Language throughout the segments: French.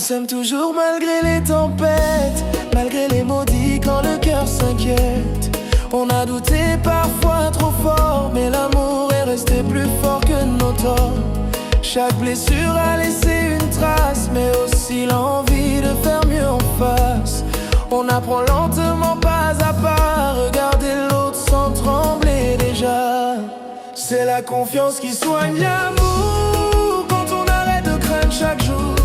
s'aime toujours malgré les tempêtes, malgré les maudits quand le cœur s'inquiète. On a douté parfois trop fort, mais l'amour est resté plus fort que nos torts. Chaque blessure a laissé une trace, mais aussi l'envie de faire mieux en face. On apprend lentement pas à pas, regarder l'autre sans trembler déjà. C'est la confiance qui soigne l'amour, quand on arrête de craindre chaque jour.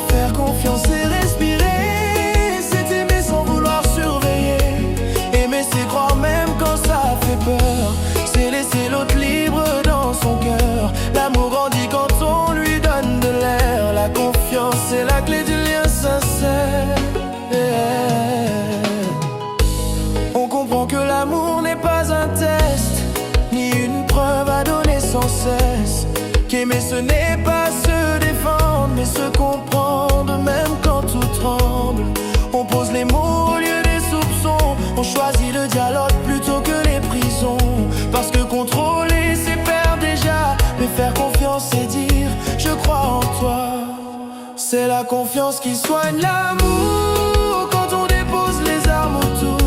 Faire confiance et respirer, c'est aimer sans vouloir surveiller. Aimer c'est croire même quand ça fait peur, c'est laisser l'autre libre dans son cœur. L'amour grandit quand on lui donne de l'air. La confiance c'est la clé du lien sincère. On comprend que l'amour n'est pas un test, ni une preuve à donner sans cesse. Qu'aimer ce n'est pas se défendre, mais se comprendre même quand tout tremble. On pose les mots au lieu des soupçons, on choisit le dialogue plutôt que les prisons. Parce que contrôler c'est perdre déjà, mais faire confiance c'est dire je crois en toi. C'est la confiance qui soigne l'amour, quand on dépose les armes autour.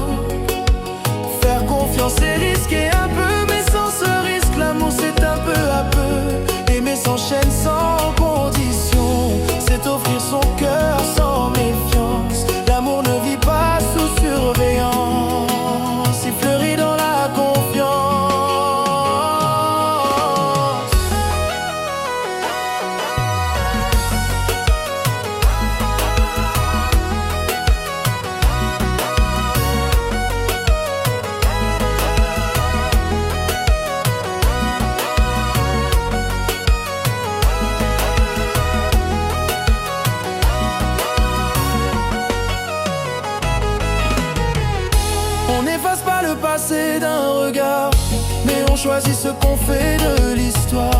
Faire confiance c'est risquer un peu, mais sans ce risque l'amour c'est un peu à peu. Aimer s'enchaîne sans condition, c'est offrir son cœur sans méfiance. L'amour ne vit pas sous surveillance, il fleurit dans la confiance. On n'efface pas le passé d'un regard, mais on choisit ce qu'on fait de l'histoire.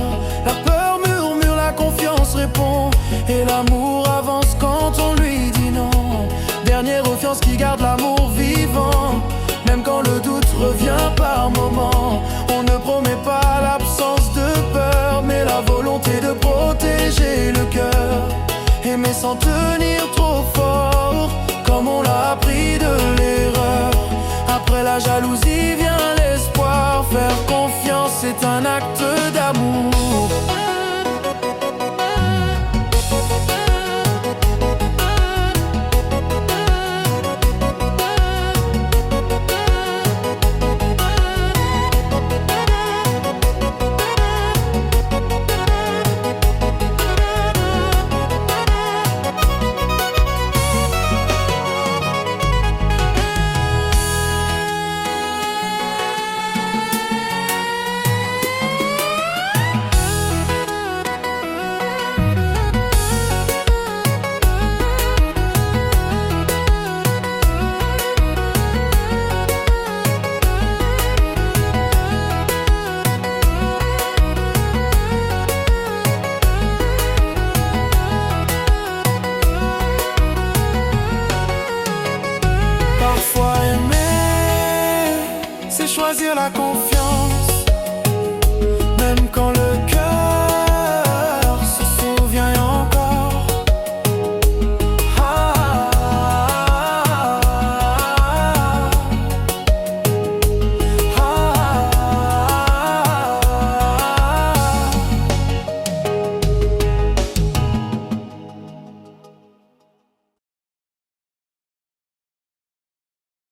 La peur murmure, la confiance répond, et l'amour avance quand on lui dit non. Dernière confiance qui garde l'amour vivant, même quand le doute revient par moments. On ne promet pas l'absence de peur, mais la volonté de protéger le cœur. Aimer sans tenir trop fort, comme on l'a appris de l'erreur. Après la jalousie vient l'espoir. Faire confiance c'est un acte d'amour. Choisir la confiance.